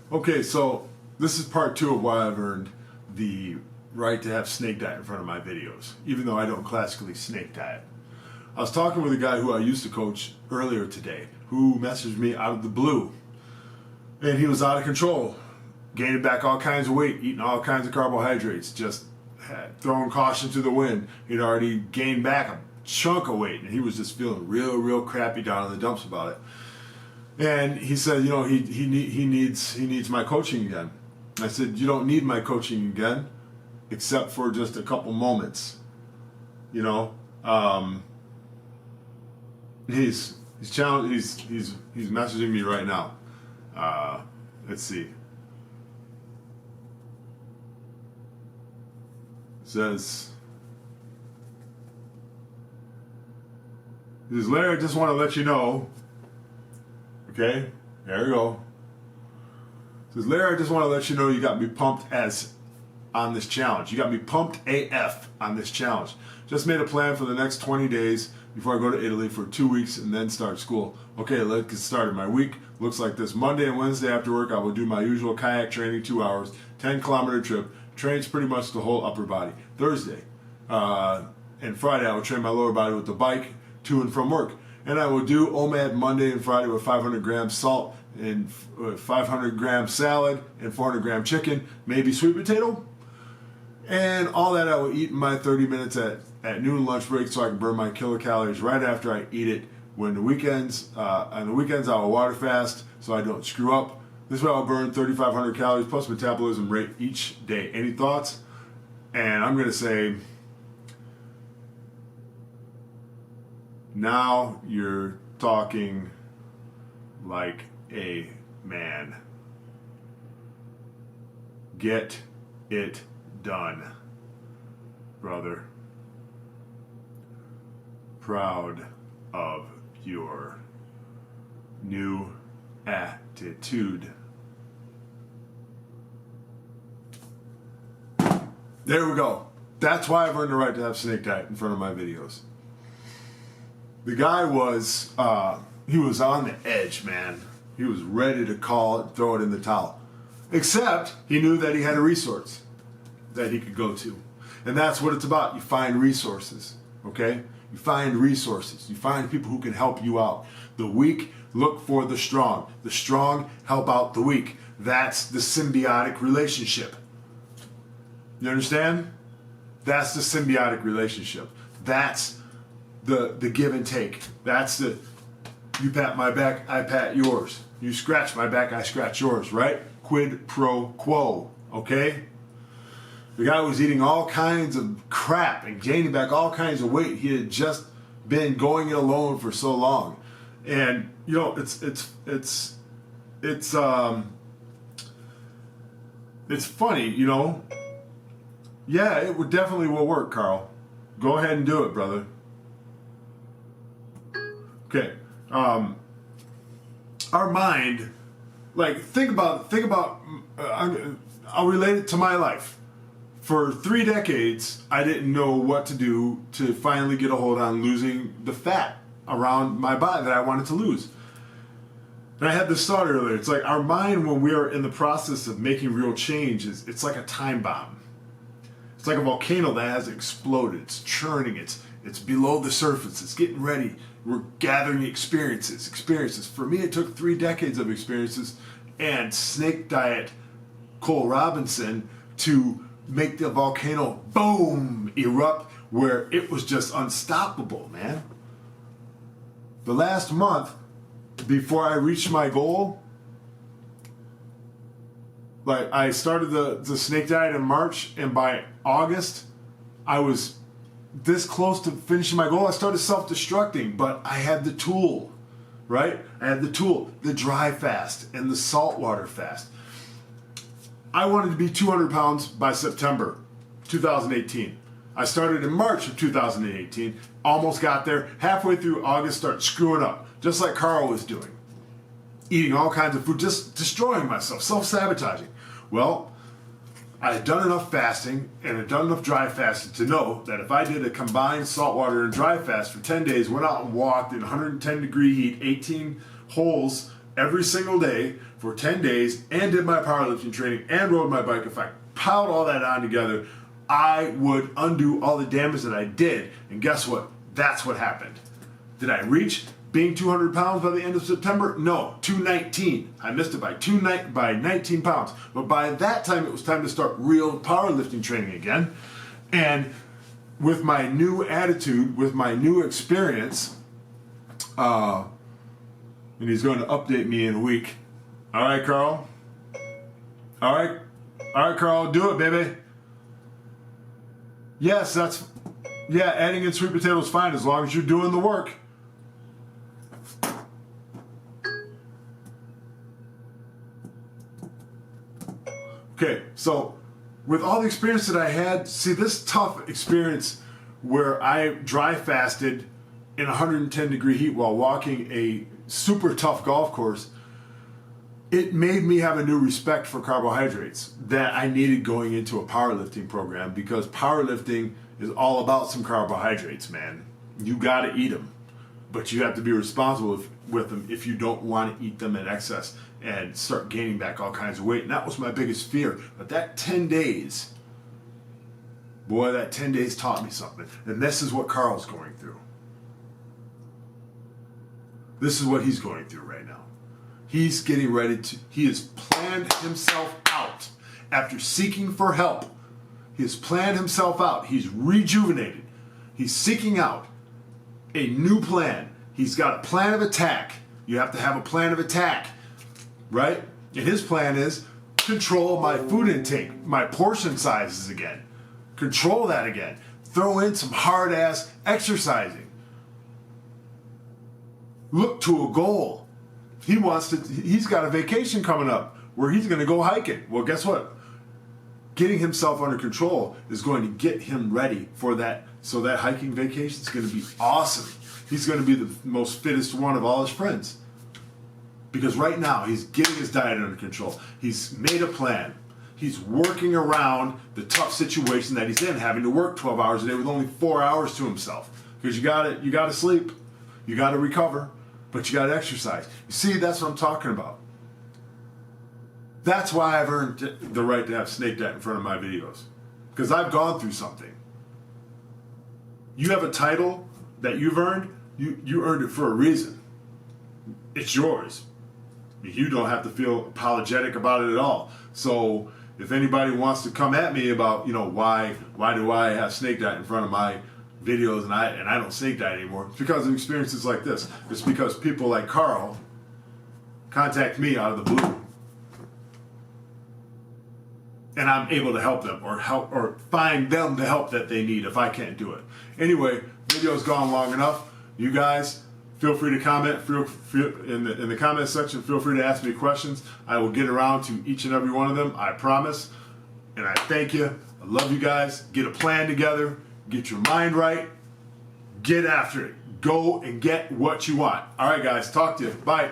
Okay, so this is part two of why I've earned the right to have snake diet in front of my videos, even though I don't classically snake diet. I was talking with a guy who I used to coach earlier today, who messaged me out of the blue, and he was out of control, gaining back all kinds of weight, eating all kinds of carbohydrates, just throwing caution to the wind. He'd already gained back a chunk of weight, and he was just feeling real crappy down in the dumps about it. And he said, you know, he needs my coaching again. I said, you don't need my coaching again, except for just a couple moments. You know, he's challenged. He's messaging me right now. Let's see. Says, Larry, I just want to let you know. Okay, there we go. Says, Larry, I just want to let you know you got me pumped on this challenge. You got me pumped AF on this challenge. Just made a plan for the next 20 days before I go to Italy for 2 weeks and then start school. Okay, let's get started. My week looks like this. Monday and Wednesday after work, I will do my usual kayak training, 2 hours, 10-kilometer trip. Trains pretty much the whole upper body. Thursday and Friday, I will train my lower body with the bike to and from work. And I will do OMAD Monday and Friday with 500 grams salt and 500 grams salad and 400 gram chicken, maybe sweet potato. And all that I will eat in my 30 minutes at noon lunch break so I can burn my kilocalories right after I eat it. On the weekends I will water fast so I don't screw up. This way I'll burn 3,500 calories plus metabolism rate each day. Any thoughts? And I'm going to say, now you're talking like a man. Get it done, brother. Proud of your new attitude. There we go. That's why I've earned the right to have snake diet in front of my videos. The guy was, he was on the edge, man. He was ready to call it, throw it in the towel. Except he knew that he had a resource that he could go to. And that's what it's about. You find resources, okay? You find resources. You find people who can help you out. The weak look for the strong. The strong help out the weak. That's the symbiotic relationship. You understand? That's the symbiotic relationship. That's the give and take. That's the, you pat my back, I pat yours. You scratch my back, I scratch yours, right? Quid pro quo, okay? The guy was eating all kinds of crap and gaining back all kinds of weight. He had just been going it alone for so long. And you know, it's funny, you know. Yeah, it would definitely will work, Carl. Go ahead and do it, brother. Okay. Our mind, like, think about, I'll relate it to my life. For 3 decades, I didn't know what to do to finally get a hold on losing the fat around my body that I wanted to lose. And I had this thought earlier. It's like our mind, when we are in the process of making real change, it's like a time bomb. It's like a volcano that has exploded. It's churning. It's below the surface. It's getting ready. We're gathering experiences. For me, it took 3 decades of experiences and snake diet Cole Robinson to make the volcano, boom, erupt where it was just unstoppable, man. The last month, before I reached my goal, like, I started the snake diet in March, and by August, I was this close to finishing my goal. I started self-destructing, but I had the tool, right? I had the tool, the dry fast and the saltwater fast. I wanted to be 200 pounds by September 2018. I started in March of 2018, almost got there. Halfway through August, started screwing up, just like Carl was doing. Eating all kinds of food, just destroying myself, self-sabotaging. Well, I had done enough fasting and had done enough dry fasting to know that if I did a combined saltwater and dry fast for 10 days, went out and walked in 110 degree heat, 18 holes every single day for 10 days and did my powerlifting training and rode my bike, if I piled all that on together, I would undo all the damage that I did. And guess what? That's what happened. Did I reach being 200 pounds by the end of September? No, 219. I missed it by 19 pounds. But by that time, it was time to start real powerlifting training again. And with my new attitude, with my new experience, and he's going to update me in a week. All right, Carl. All right, Carl, do it, baby. Yes, adding in sweet potatoes is fine as long as you're doing the work. Okay, so with all the experience that I had, see this tough experience where I dry fasted in 110 degree heat while walking a super tough golf course, it made me have a new respect for carbohydrates that I needed going into a powerlifting program, because powerlifting is all about some carbohydrates, man. You gotta eat them, but you have to be responsible with them if you don't want to eat them in excess and start gaining back all kinds of weight. And that was my biggest fear. But that 10 days, boy, that 10 days taught me something. And this is what Carl's going through. This is what he's going through right now. He's getting ready to, he has planned himself out after seeking for help. He has planned himself out. He's rejuvenated. He's seeking out a new plan. He's got a plan of attack. You have to have a plan of attack, right? And his plan is control my food intake, my portion sizes again. Control that again. Throw in some hard-ass exercising. Look to a goal. He's got a vacation coming up where he's going to go hiking. Well, guess what? Getting himself under control is going to get him ready for that. So that hiking vacation is going to be awesome. He's going to be the most fittest one of all his friends. Because right now, he's getting his diet under control. He's made a plan. He's working around the tough situation that he's in, having to work 12 hours a day with only 4 hours to himself. Because you got to sleep. You got to recover. But you got to exercise. You see, that's what I'm talking about. That's why I've earned the right to have Snake Diet in front of my videos. Because I've gone through something. You have a title that you've earned. You earned it for a reason. It's yours. You don't have to feel apologetic about it at all. So if anybody wants to come at me about, why do I have Snake Diet in front of my videos and I don't snake diet anymore, it's because of experiences like this. It's because people like Carl contact me out of the blue, and I'm able to help them or find them the help that they need if I can't do it. Anyway, video's gone long enough. You guys feel free to comment. Feel in the comment section. Feel free to ask me questions. I will get around to each and every one of them. I promise. And I thank you. I love you guys. Get a plan together. Get your mind right. Get after it. Go and get what you want. All right, guys. Talk to you. Bye.